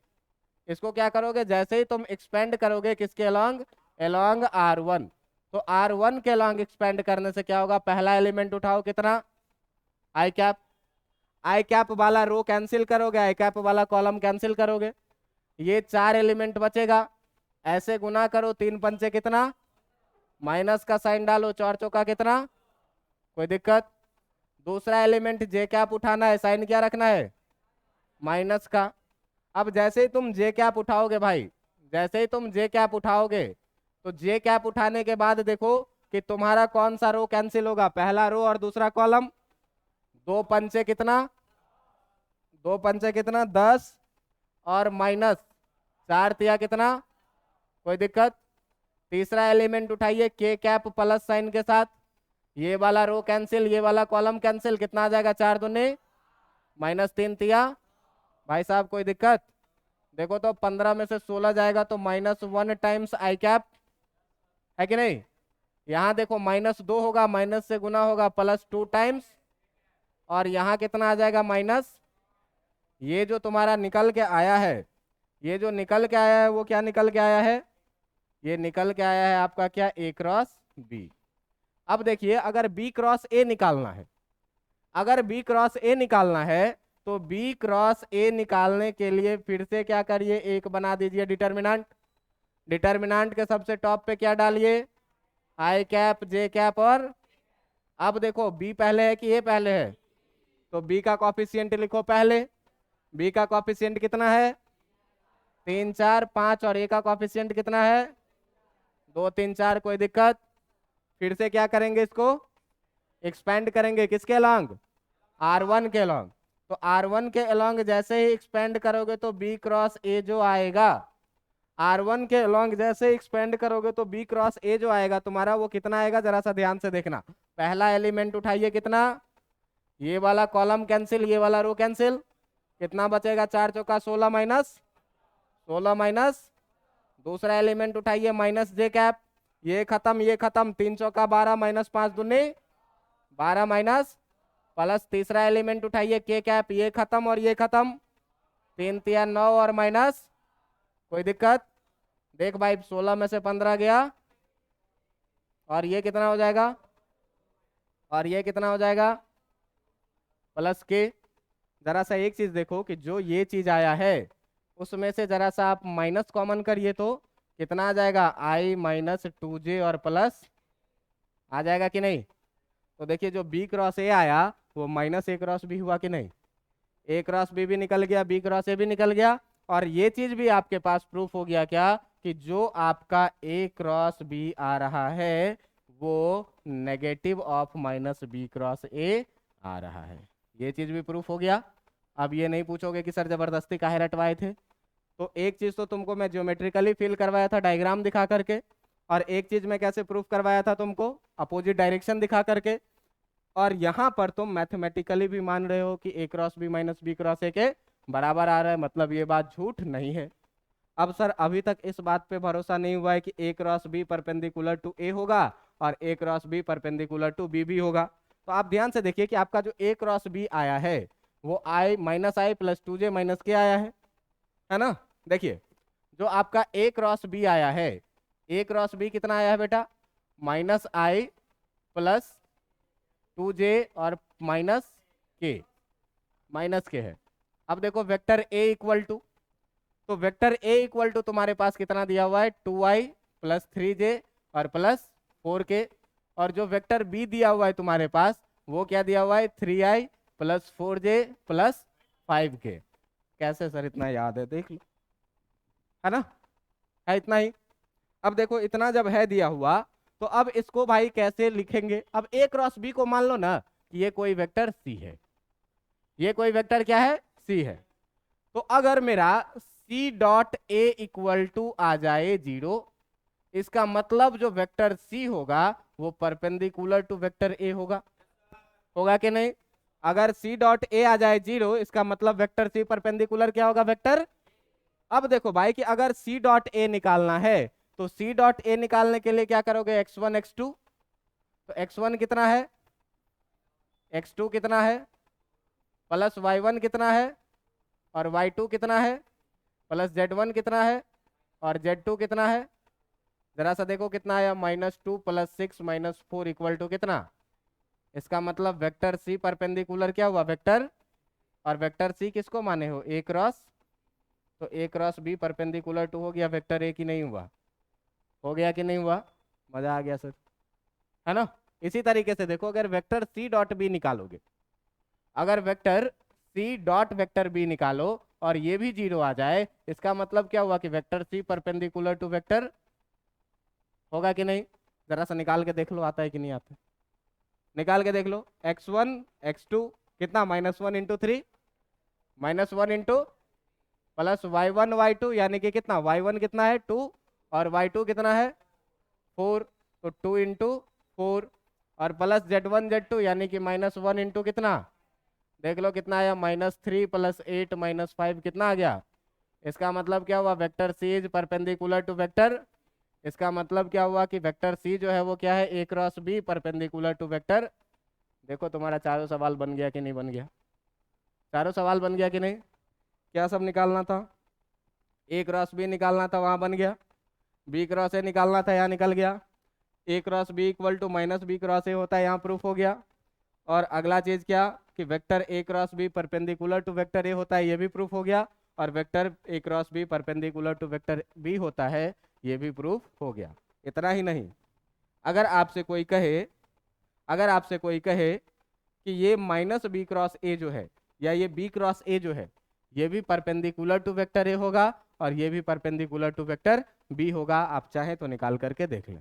इसको क्या करोगे, जैसे ही तुम एक्सपेंड करोगे किसके लॉन्ग, एलॉन्ग R1, तो R1 के लॉन्ग एक्सपेंड करने से क्या होगा, पहला एलिमेंट उठाओ कितना, आई कैप, आई कैप वाला रो कैंसिल करोगे, आई कैप वाला कॉलम कैंसिल करोगे, ये 4 एलिमेंट बचेगा। ऐसे गुना करो, 3 पंचे कितना, माइनस का साइन डालो, 4 चौका कितना, कोई दिक्कत। दूसरा एलिमेंट जे कैप उठाना है, साइन क्या रखना है, माइनस का। अब जैसे ही तुम जे कैप उठाओगे भाई, जैसे ही तुम जे कैप उठाओगे तो जे कैप उठाने के बाद देखो कि तुम्हारा कौन सा रो कैंसिल होगा, पहला रो और दूसरा कॉलम। 2 पंचे कितना, 2 पंचे कितना 10 और माइनस 4 तिया कितना, कोई दिक्कत। तीसरा एलिमेंट उठाइए के कैप प्लस साइन के साथ, ये वाला रो कैंसिल, ये वाला कॉलम कैंसिल, कितना आ जाएगा, 4 दूनी माइनस 3 तिया, भाई साहब कोई दिक्कत। देखो तो 15 में से 16 जाएगा तो -1 टाइम्स आई कैप, है कि नहीं। यहाँ देखो -2 होगा, माइनस से गुना होगा, +2 टाइम्स, और यहाँ कितना आ जाएगा माइनस। ये जो तुम्हारा निकल के आया है, ये जो निकल के आया है वो क्या निकल के आया है, ये निकल के आया है आपका क्या, ए क्रॉस बी। अब देखिए अगर बी क्रॉस ए निकालना है, अगर बी क्रॉस ए निकालना है तो बी क्रॉस ए निकालने के लिए फिर से क्या करिए, एक बना दीजिए डिटर्मिनेंट। डिटर्मिनेंट के सबसे टॉप पे क्या डालिए, आई कैप जे कैप और, अब देखो बी पहले है कि ए पहले है, तो बी का कॉफिशियंट लिखो पहले। बी का कॉफिशियंट कितना है, 3 4 5, और ए का कॉफिशियंट कितना है, 2 3 4, कोई दिक्कत। फिर से क्या करेंगे, इसको एक्सपेंड करेंगे किसके लॉन्ग, R1 के लॉन्ग। तो R1 के अलॉन्ग जैसे ही एक्सपेंड करोगे तो बी क्रॉस ए जो आएगा, R1 के अलॉन्ग जैसे ही एक्सपेंड करोगे तो बी क्रॉस ए जो आएगा तुम्हारा वो कितना आएगा, जरा सा ध्यान से देखना। पहला एलिमेंट उठाइए कितना, ये वाला कॉलम कैंसिल, ये वाला रो कैंसिल, कितना बचेगा, 4 चौका 16 माइनस 16 माइनस। दूसरा एलिमेंट उठाइए माइनस जे कैप, ये खत्म ये खत्म, 3 चौका 12 माइनस 5 दूनी 12 माइनस, प्लस तीसरा एलिमेंट उठाइए के कैप, ये खत्म और ये खत्म, 3 तिया 9 और माइनस, कोई दिक्कत। देख भाई 16 में से 15 गया और ये कितना हो जाएगा, और ये कितना हो जाएगा, प्लस के। जरा सा एक चीज देखो कि जो ये चीज आया है उसमें से जरा सा आप माइनस कॉमन करिए तो कितना आ जाएगा, i माइनस 2j और प्लस आ जाएगा कि नहीं। तो देखिए जो b क्रॉस ए आया वो माइनस ए क्रॉस बी हुआ कि नहीं, ए क्रॉस बी भी निकल गया, बी क्रॉस ए भी निकल गया, और ये चीज भी आपके पास प्रूफ हो गया क्या कि जो आपका ए क्रॉस बी आ रहा है वो negative of minus B cross A आ रहा है। ये चीज भी प्रूफ हो गया। अब ये नहीं पूछोगे कि सर जबरदस्ती काहे रटवाए थे, तो एक चीज तो तुमको मैं ज्योमेट्रिकली फिल करवाया था डायग्राम दिखा करके, और एक चीज मैं कैसे प्रूफ करवाया था तुमको, अपोजिट डायरेक्शन दिखा करके, और यहाँ पर तुम मैथमेटिकली भी मान रहे हो कि A cross B minus B cross A के बराबर आ रहा है, मतलब ये बात झूठ नहीं है। अब सर अभी तक इस बात पे भरोसा नहीं हुआ है कि A cross B perpendicular to A होगा और A cross B perpendicular to B भी होगा। तो आप ध्यान से देखिए कि आपका जो ए क्रॉस बी आया है वो आई प्लस टू जे माइनस के आया है ना। देखिए जो आपका ए क्रॉस बी आया है, ए क्रॉस बी कितना आया है बेटा, माइनस आई प्लस टू जे और माइनस के है। अब देखो वेक्टर ए इक्वल टू, तो वेक्टर ए इक्वल टू तुम्हारे पास कितना दिया हुआ है, 2i प्लस 3j और प्लस 4k, और जो वेक्टर बी दिया हुआ है तुम्हारे पास वो क्या दिया हुआ है, 3i plus 4j plus 5k। कैसे सर इतना याद है, देख लो, है ना, है इतना ही। अब देखो इतना जब है दिया हुआ तो अब इसको भाई कैसे लिखेंगे, अब ए क्रॉस बी को मान लो ना कि ये कोई वेक्टर सी है, ये कोई वेक्टर क्या है, सी है। तो अगर मेरा C dot A equal to आ जाए 0, इसका मतलब जो वेक्टर सी होगा वो परपेंडिकुलर टू वेक्टर ए होगा कि नहीं। अगर सी डॉट ए आ जाए 0, इसका मतलब वेक्टर सी परपेंडिकुलर क्या होगा, वेक्टर। अब देखो भाई कि अगर सी डॉट ए निकालना है तो सी डॉट ए निकालने के लिए क्या करोगे, x1 x2, तो x1 कितना है, x2 कितना है, प्लस y1 कितना है, और y2 कितना है, प्लस z1 कितना है, और z2 कितना है। जरा सा देखो कितना आया, -2 प्लस 6 माइनस 4 इक्वल टू कितना। इसका मतलब वेक्टर सी परपेंडिकुलर क्या हुआ, वेक्टर, और वेक्टर सी किसको माने हो, ए क्रॉस, तो ए क्रॉस बी परपेंडिकुलर टू हो गया वेक्टर ए की नहीं हुआ, हो गया कि नहीं हुआ, मजा आ गया सर, है ना। इसी तरीके से देखो अगर वेक्टर सी डॉट बी निकालोगे, अगर vector C dot vector B निकालो और ये भी 0 आ जाए, इसका मतलब क्या हुआ कि vector C perpendicular to vector होगा कि नहीं। जरा सा निकाल के देख लो आता है कि नहीं आता है, निकाल के देख लो, x1 x2 कितना, -1 into 3 -1 into plus y1 y2 यानी कि कितना, y1 कितना है 2 और y2 कितना है 4, तो 2 इंटू 4 और प्लस z1 z2 यानी कि -1 इंटू कितना, देख लो कितना आया, -3 प्लस 8 माइनस 5 कितना आ गया। इसका मतलब क्या हुआ, vector C is perpendicular to vector, इसका मतलब क्या हुआ कि वेक्टर सी जो है वो क्या है, A cross B perpendicular to vector. देखो तुम्हारा चारों सवाल बन गया कि नहीं बन गया, चारों सवाल बन गया कि नहीं। क्या सब निकालना था, ए क्रॉस बी निकालना था, वहां बन गया, बी क्रॉस ए निकालना था, यहाँ निकल गया, A cross B equal to minus B cross A होता है, यहाँ प्रूफ हो गया। और अगला चीज क्या कि vector A cross B perpendicular to vector A होता है, ये भी प्रूफ हो गया, और vector A cross B perpendicular to vector B होता है, ये भी प्रूफ हो गया। इतना ही नहीं, अगर आपसे कोई कहे, अगर आपसे कोई कहे कि ये माइनस बी क्रॉस ए जो है या ये बी क्रॉस ए जो है ये भी परपेंडिकुलर टू वेक्टर ए होगा और ये भी परपेंडिकुलर टू वेक्टर बी होगा, आप चाहें तो निकाल करके देख लें,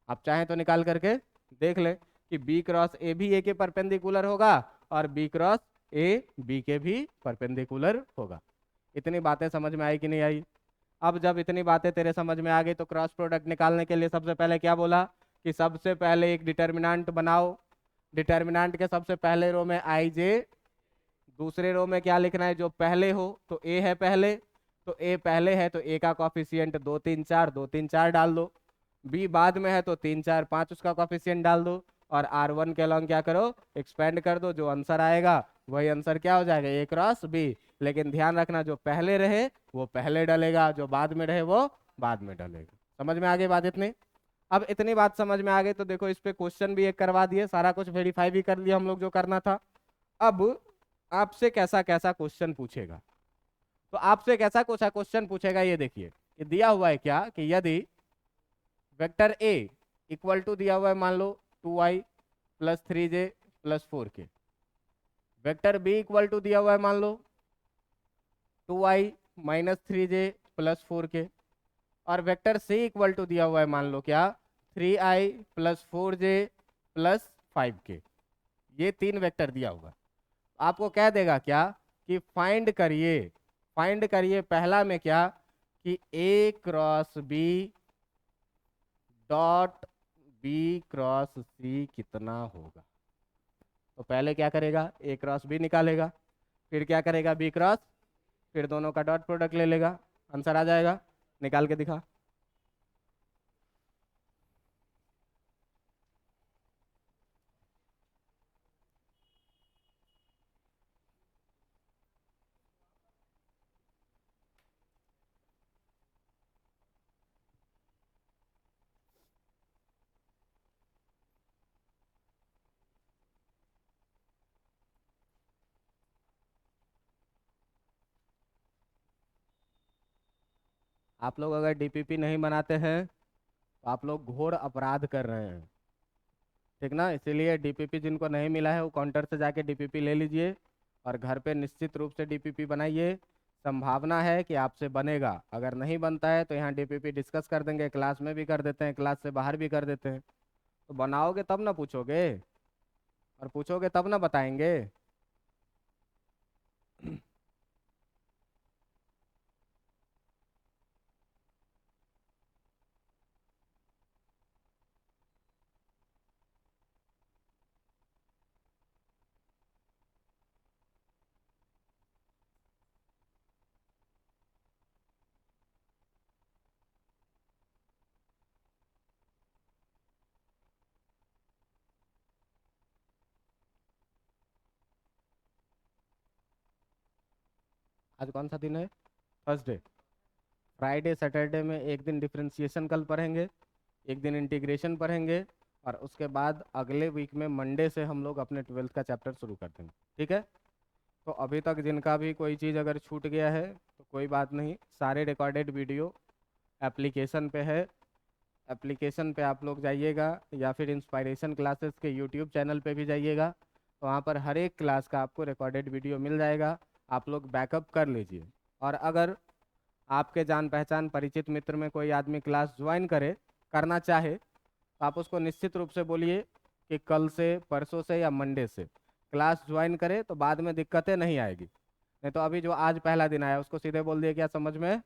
आप चाहें तो निकाल करके देख लें कि बी क्रॉस ए भी ए के परपेंडिकुलर होगा और बी क्रॉस ए बी के भी परपेंडिकुलर होगा। इतनी बातें समझ में आई कि नहीं आई। अब जब इतनी बातें तेरे समझ में आ गई तो क्रॉस प्रोडक्ट निकालने के लिए सबसे पहले क्या बोला कि सबसे पहले एक डिटर्मिनेंट बनाओ, डिटर्मिनेंट के सबसे पहले रो में आई जे, दूसरे रो में क्या लिखना है, जो पहले हो, तो ए है पहले, तो ए पहले है तो ए का कॉफिशिएंट 2 3 4, 2 3 4 डाल दो, बी बाद में है तो 3 4 5 उसका कॉफिशिएंट डाल दो, और R1 के अलॉन्ग क्या करो, एक्सपेंड कर दो, जो आंसर आएगा वही आंसर क्या हो जाएगा, ए क्रॉस बी। लेकिन ध्यान रखना जो पहले रहे वो पहले डलेगा, जो बाद में रहे वो बाद में डलेगा। समझ में आ गई बात इतनी। अब इतनी बात समझ में आ गई तो देखो इस पे क्वेश्चन भी एक करवा दिए, सारा कुछ वेरीफाई भी कर लिया हम लोग जो करना था। अब आपसे कैसा कैसा क्वेश्चन पूछेगा, तो आपसे कैसा कैसा क्वेश्चन पूछेगा ये देखिए कि दिया हुआ है क्या कि यदि वेक्टर ए इक्वल टू दिया हुआ है मान लो 2i plus 3j plus 4k, vector B equal to दिया हुआ है मान लो 2i minus 3j plus 4k, और वेक्टर सी इक्वल टू दिया हुआ है मान लो क्या 3i plus 4j plus 5k। ये तीन वेक्टर दिया हुआ, आपको कह देगा क्या कि फाइंड करिए, फाइंड करिए पहला में क्या कि A cross B dot B cross C कितना होगा। तो पहले क्या करेगा, ए क्रॉस बी निकालेगा, फिर क्या करेगा, बी क्रॉस, फिर दोनों का डॉट प्रोडक्ट ले लेगा, आंसर आ जाएगा। निकाल के दिखा। आप लोग अगर डीपीपी नहीं बनाते हैं तो आप लोग घोर अपराध कर रहे हैं, ठीक ना। इसीलिए डीपीपी जिनको नहीं मिला है वो काउंटर से जाके डीपीपी ले लीजिए और घर पे निश्चित रूप से डीपीपी बनाइए। संभावना है कि आपसे बनेगा, अगर नहीं बनता है तो यहाँ डीपीपी डिस्कस कर देंगे, क्लास में भी कर देते हैं, क्लास से बाहर भी कर देते हैं। तो बनाओगे तब ना पूछोगे, और पूछोगे तब ना बताएंगे। आज कौन सा दिन है, थर्सडे। फ्राइडे सैटरडे में एक दिन डिफरेंशिएशन कल पढ़ेंगे, एक दिन इंटीग्रेशन पढ़ेंगे, और उसके बाद अगले वीक में मंडे से हम लोग अपने 12th का चैप्टर शुरू कर देंगे, ठीक है। तो अभी तक जिनका भी कोई चीज़ अगर छूट गया है तो कोई बात नहीं, सारे रिकॉर्डेड वीडियो एप्लीकेशन पे है। एप्लीकेशन पे आप लोग जाइएगा या फिर इंस्पायरेशन क्लासेस के यूट्यूब चैनल पे भी जाइएगा, तो वहाँ पर हर एक क्लास का आपको रिकॉर्डेड वीडियो मिल जाएगा, आप लोग बैकअप कर लीजिए। और अगर आपके जान पहचान परिचित मित्र में कोई आदमी क्लास ज्वाइन करना चाहे तो आप उसको निश्चित रूप से बोलिए कि कल से, परसों से या मंडे से क्लास ज्वाइन करे, तो बाद में दिक्कतें नहीं आएगी। नहीं तो अभी जो आज पहला दिन आया उसको सीधे बोल दिए क्या, समझ में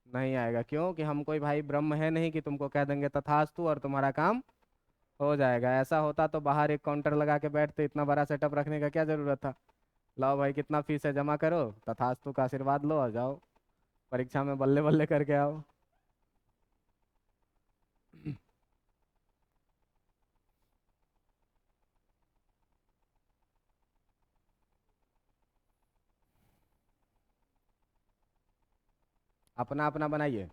नहीं आएगा। क्यों कि हम कोई भाई ब्रह्म है नहीं कि तुमको कह देंगे तथास्तु और तुम्हारा काम हो जाएगा। ऐसा होता तो बाहर एक काउंटर लगा के बैठते, इतना बड़ा सेटअप रखने का क्या जरूरत था। लाओ भाई कितना फीस है जमा करो, तथास्तु का आशीर्वाद लो और जाओ, परीक्षा में बल्ले बल्ले करके आओ। अपना अपना बनाइए,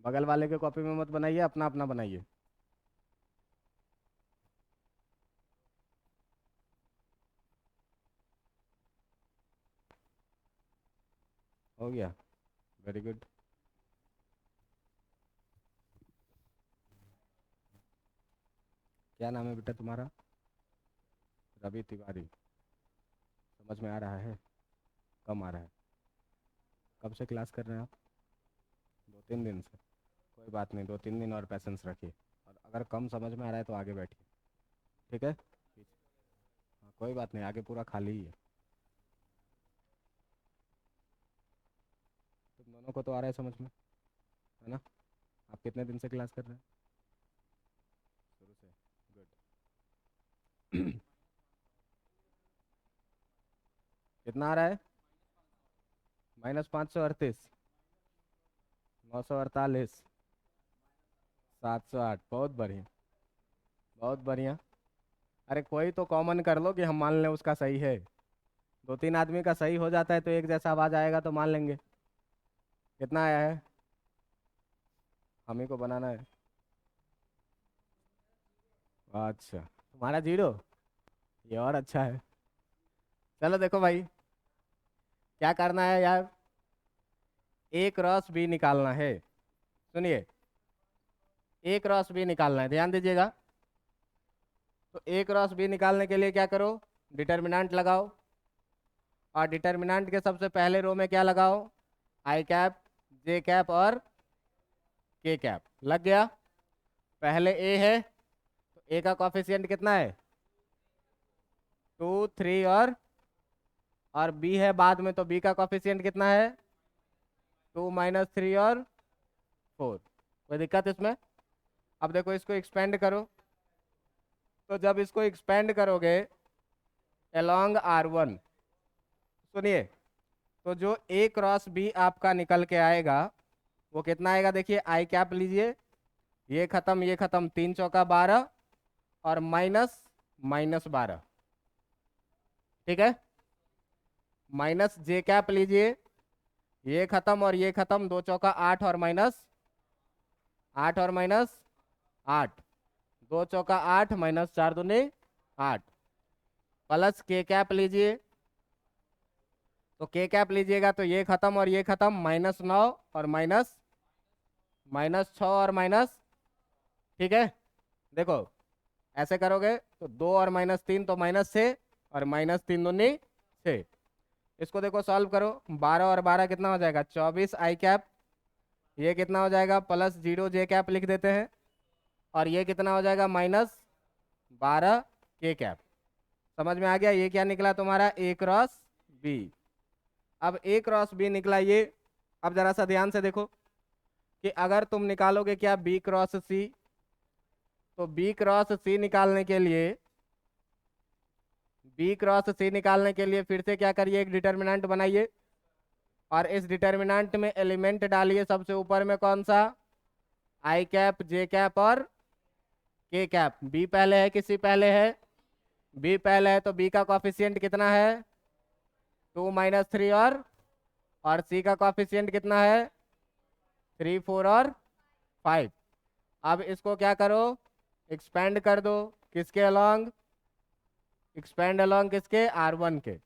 बगल वाले के कॉपी में मत बनाइए, अपना अपना बनाइए। हो गया, वेरी गुड। क्या नाम है बेटा तुम्हारा, रवि तिवारी। समझ में आ रहा है, कम आ रहा है। कब से क्लास कर रहे हैं आप, 2-3 दिन से। कोई बात नहीं, 2-3 दिन और पैसेंस रखिए, और अगर कम समझ में आ रहा है तो आगे बैठिए, ठीक है। हाँ, कोई बात नहीं, आगे पूरा खाली ही है। तुम दोनों को तो आ रहा है समझ में, है ना। आप कितने दिन से क्लास कर रहे हैं, शुरू से, गुड। कितना आ रहा है, -538, 948, 708, बहुत बढ़िया, बहुत बढ़िया। अरे कोई तो कॉमन कर लो कि हम मान लें उसका सही है। 2-3 आदमी का सही हो जाता है तो एक जैसा आवाज आएगा तो मान लेंगे। कितना आया है, हम ही को बनाना है। अच्छा, तुम्हारा 0, ये और अच्छा है। चलो देखो भाई, क्या करना है यार, ए क्रॉस बी निकालना है। सुनिए, ए क्रॉस बी निकालना है, ध्यान दीजिएगा। तो ए क्रॉस बी निकालने के लिए क्या करो, डिटर्मिनेंट लगाओ, और डिटर्मिनेंट के सबसे पहले रो में क्या लगाओ, आई कैप, जे कैप और के कैप। लग गया। पहले ए है तो ए का कॉफिशिएंट कितना है, 2, 3 और बी है बाद में, तो बी का कॉफिशिएंट कितना है? 2 - 3 और 4। कोई दिक्कत इसमें? अब देखो इसको एक्सपेंड करो, तो जब इसको एक्सपेंड करोगे along R1, सुनिए, तो जो A क्रॉस B आपका निकल के आएगा वो कितना आएगा? देखिए आई कैप लीजिए, ये खत्म, 3 × 4 = 12 और -12, ठीक है। माइनस जे कैप लीजिए, ये खत्म और ये खत्म, 2 × 4 = 8 और -8 और -8, 2 × 4 = 8 -4 दूनी 8, प्लस के कैप लीजिए, तो के कैप लीजिएगा तो ये खत्म और ये खत्म, -9 और -6 और माइनस, ठीक है। देखो ऐसे करोगे तो 2 और -3 तो -6 और -3 दूनी 6। इसको देखो सॉल्व करो, 12 और 12 कितना हो जाएगा? 24 आई कैप, ये कितना हो जाएगा? +0 जे कैप लिख देते हैं, और ये कितना हो जाएगा? -12 के कैप। समझ में आ गया? ये क्या निकला तुम्हारा? A cross B। अब A क्रॉस B निकला ये। अब जरा सा ध्यान से देखो कि अगर तुम निकालोगे क्या B क्रॉस C, तो B क्रॉस C निकालने के लिए, फिर से क्या करिए? एक डिटर्मिनेंट बनाइए, और इस डिटर्मिनेंट में एलिमेंट डालिए सबसे ऊपर में कौन सा? आई कैप, जे कैप और के कैप। बी पहले है कि सी पहले है? बी पहले है, तो बी का कॉफिशिएंट कितना है? 2 - 3 और सी का कॉफिशिएंट कितना है? 3 4 और 5। अब इसको क्या करो? एक्सपेंड कर दो, किसके अलोंग? एक्सपेंड अलोंग किसके? R1 के।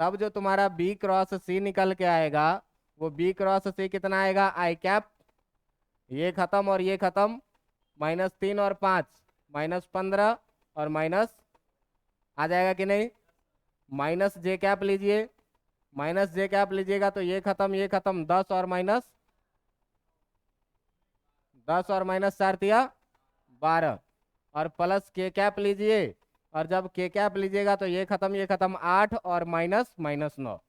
तब जो तुम्हारा B क्रॉस C निकल के आएगा वो B क्रॉस C कितना आएगा? आई कैप, ये खत्म और ये खत्म, -3 और 5 -15 और माइनस, आ जाएगा कि नहीं? माइनस जे कैप लीजिए, तो ये खत्म 10 और -4 दिया 12, और प्लस के कैप लीजिए, और जब के कैप लीजिएगा तो ये खत्म 8 और -9,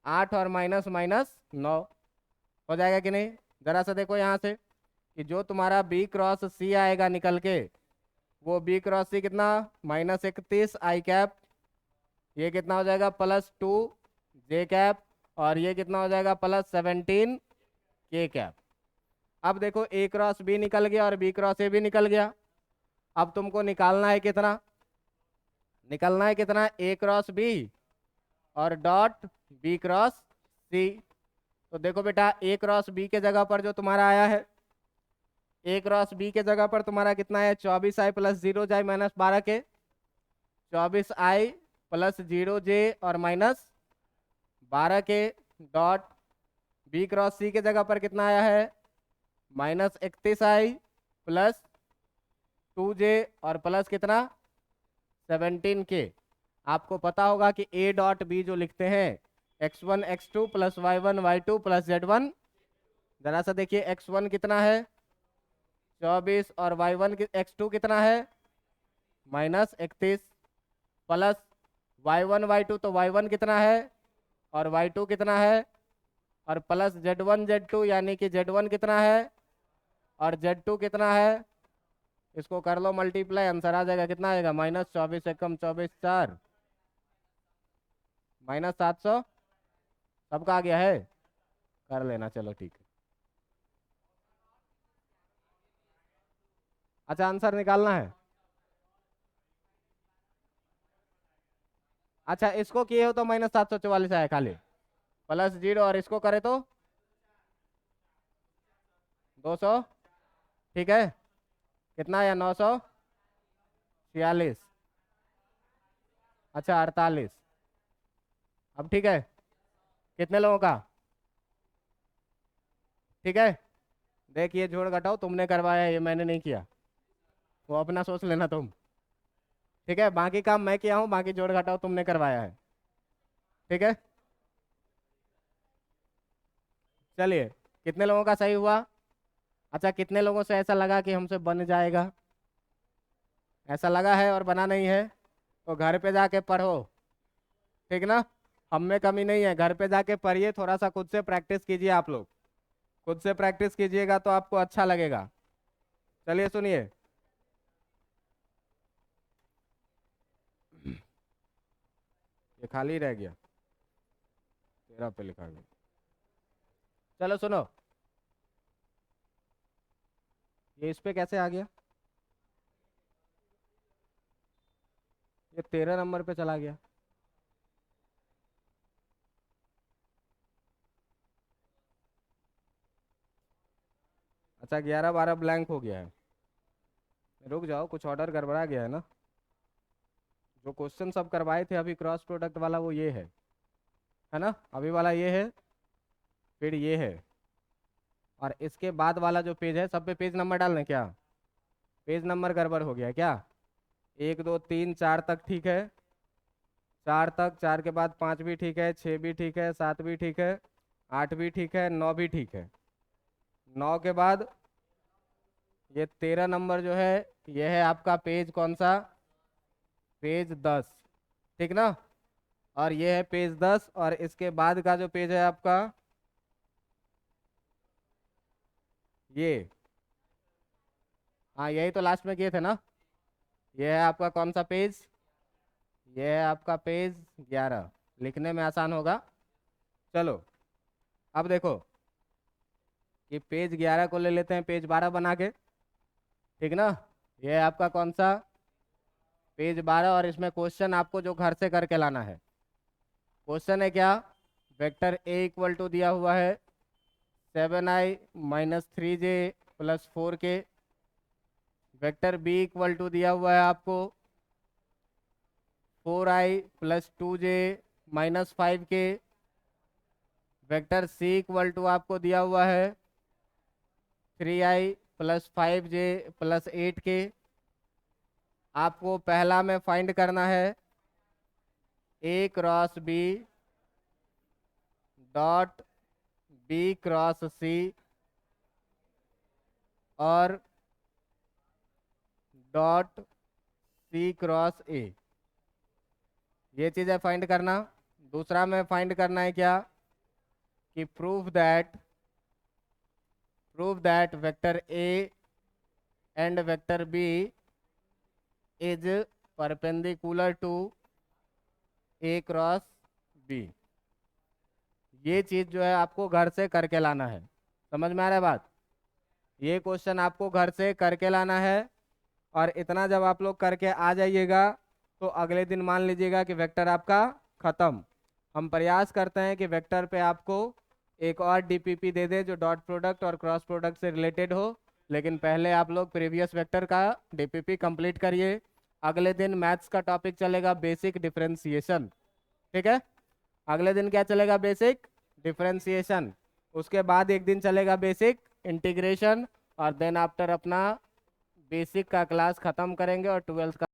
8 और -9 हो जाएगा कि नहीं? जरा सा देखो यहाँ से कि जो तुम्हारा B क्रॉस C आएगा निकल के, वो B क्रॉस C कितना? -31 आई कैप, ये कितना हो जाएगा? +2 जे कैप, और ये कितना हो जाएगा? +17 के कैप। अब देखो A क्रॉस B निकल गया और B क्रॉस A भी निकल गया। अब तुमको निकालना है कितना? A क्रॉस B और डॉट B क्रॉस C। तो देखो बेटा, A क्रॉस B के जगह पर जो तुम्हारा आया है, A क्रॉस B के जगह पर तुम्हारा कितना है? 24i + 0 j -12 के, 24i + 0 j और -12 के, डॉट B क्रॉस C के जगह पर कितना आया है? -31i + 2j और प्लस कितना? 17 के। आपको पता होगा कि A डॉट B जो लिखते हैं x1 x2 + y1 y2 + z1। जरा सा देखिए, x1 कितना है? 24 और y1 x2 कितना है? -31, प्लस y1 y2, तो y1 कितना है और y2 कितना है, और प्लस z1 z2 यानी कि z1 कितना है और z2 कितना है। इसको कर लो मल्टीप्लाई, आंसर आ जाएगा। कितना आएगा? -24 एकम 24 4 -700। सबका आ गया है? कर लेना, चलो ठीक है। अच्छा, आंसर निकालना है। अच्छा, इसको किए हो तो -744 आया खाली, +0, और इसको करे तो 200, ठीक है। कितना आया? 946। अच्छा, 48। अब ठीक है? कितने लोगों का? ठीक है। देखिए, जोड़ घटाओ तुमने करवाया है, ये मैंने नहीं किया, वो अपना सोच लेना तुम। ठीक है, बाकी काम मैं किया हूँ, बाकी जोड़ घटाओ तुमने करवाया है। ठीक है, चलिए, कितने लोगों का सही हुआ? अच्छा, कितने लोगों से ऐसा लगा कि हमसे बन जाएगा? ऐसा लगा है और बना नहीं है तो घर पे जाके पढ़ो, ठीक ना? हम में कमी नहीं है, घर पे जाके पढ़िए, थोड़ा सा खुद से प्रैक्टिस कीजिए। आप लोग खुद से प्रैक्टिस कीजिएगा तो आपको अच्छा लगेगा। चलिए सुनिए, ये खाली रह गया, 13 पे लिखा गया। चलो सुनो, ये इस पे कैसे आ गया? ये 13 नंबर पे चला गया। अच्छा, 11 12 ब्लैंक हो गया है। रुक जाओ, कुछ ऑर्डर गड़बड़ा गया है ना। जो क्वेश्चन सब करवाए थे अभी क्रॉस प्रोडक्ट वाला, वो ये है ना? अभी वाला ये है, फिर ये है, और इसके बाद वाला जो पेज है, सब पे पेज नंबर डालना है क्या? पेज नंबर गड़बड़ हो गया है क्या? 1 2 3 4 तक ठीक है, 4 तक, 4 के बाद 5 भी ठीक है, 6 भी ठीक है, 7 भी ठीक है, 8 भी ठीक है, 9 भी ठीक है। 9 के बाद ये 13 नंबर जो है, ये है आपका पेज कौन सा? पेज 10, ठीक ना? और ये है पेज 10, और इसके बाद का जो पेज है आपका, ये, हाँ यही तो लास्ट में किए थे ना। ये है आपका कौन सा पेज? ये है आपका पेज 11। लिखने में आसान होगा। चलो, अब देखो कि पेज 11 को ले लेते हैं पेज 12 बना के, ठीक ना? ये है आपका कौन सा? पेज 12, और इसमें क्वेश्चन आपको जो घर से करके लाना है। क्वेश्चन है क्या? वेक्टर ए इक्वल टू दिया हुआ है 7i minus 3j plus 4k। Vector B equal to दिया हुआ है आपको 4i plus 2j minus 5k। Vector C equal to आपको दिया हुआ है 3i plus 5j plus 8k। आपको पहला में फाइंड करना है A cross B dot B cross C और डॉट सी क्रॉस ए। ये चीज़ है फाइंड करना। दूसरा में फाइंड करना है क्या? कि prove that vector A and vector B is perpendicular to A cross B. ये चीज़ जो है आपको घर से करके लाना है। समझ में आ रहा है बात? ये क्वेश्चन आपको घर से करके लाना है, और इतना जब आप लोग करके आ जाइएगा तो अगले दिन मान लीजिएगा कि वेक्टर आपका ख़त्म। हम प्रयास करते हैं कि वेक्टर पे आपको एक और डीपीपी दे दे जो डॉट प्रोडक्ट और क्रॉस प्रोडक्ट से रिलेटेड हो, लेकिन पहले आप लोग प्रीवियस वेक्टर का डीपीपी कंप्लीट करिए। अगले दिन मैथ्स का टॉपिक चलेगा बेसिक डिफरेंशिएशन, ठीक है? अगले दिन क्या चलेगा? Basic differentiation. उसके बाद एक दिन चलेगा बेसिक इंटीग्रेशन, और देन आफ्टर अपना बेसिक का क्लास ख़त्म करेंगे और 12th का